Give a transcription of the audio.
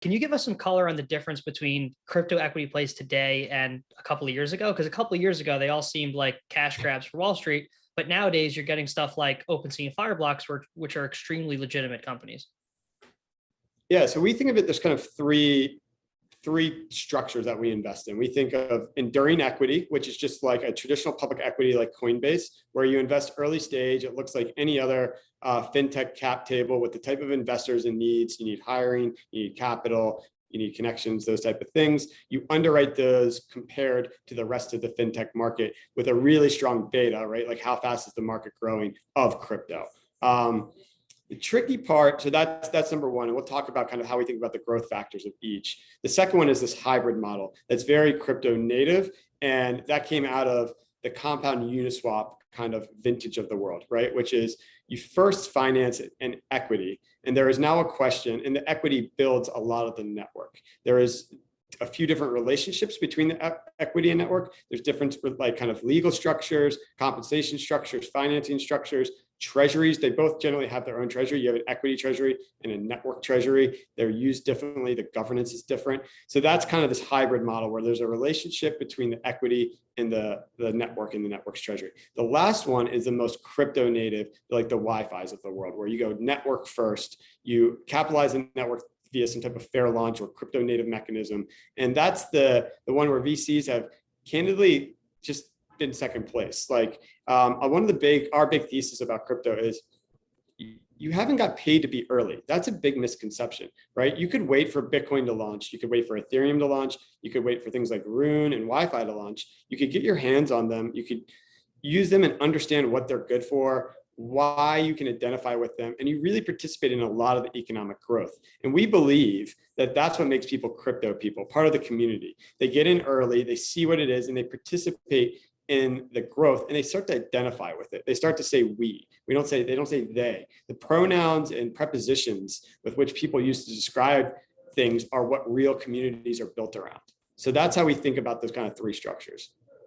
Can you give us some color on the difference between crypto equity plays today and a couple of years ago? Because a couple of years ago, they all seemed like cash grabs for Wall Street, but nowadays you're getting stuff like OpenSea and Fireblocks, which are extremely legitimate companies. Yeah, so we think of it, there's kind of three structures that we invest in. We think of enduring equity, which is just like a traditional public equity like Coinbase, where you invest early stage. It looks like any other fintech cap table with the type of investors and needs. You need hiring, you need capital, you need connections, those type of things. You underwrite those compared to the rest of the fintech market with a really strong beta, right? Like how fast is the market growing of crypto? The tricky part, so that's number one, and we'll talk about kind of how we think about the growth factors of each. The second one is this hybrid model that's very crypto native, and that came out of the compound Uniswap kind of vintage of the world, right? Which is you first finance it in equity, and there is now a question, and the equity builds a lot of the network. There is a few different relationships between the equity and network. There's different like kind of legal structures, compensation structures, financing structures, treasuries. They both generally have their own treasury. You have an equity treasury and a network treasury. They're used differently. The governance is different. So that's kind of this hybrid model where there's a relationship between the equity and the network and the network's treasury. The last one is the most crypto native, like the Wi-Fi's of the world, where you go network first, you capitalize the network via some type of fair launch or crypto native mechanism. And that's the one where VCs have candidly just been second place. Like one of our big thesis about crypto is you haven't got paid to be early. That's a big misconception, right? You could wait for Bitcoin to launch. You could wait for Ethereum to launch. You could wait for things like Rune and Wi-Fi to launch. You could get your hands on them. You could use them and understand what they're good for, why you can identify with them, and you really participate in a lot of the economic growth. And we believe that that's what makes people crypto people, part of the community. They get in early, they see what it is, and they participate in the growth, and they start to identify with it. They start to say we. They don't say they. The pronouns and prepositions with which people use to describe things are what real communities are built around. So that's how we think about those kind of three structures.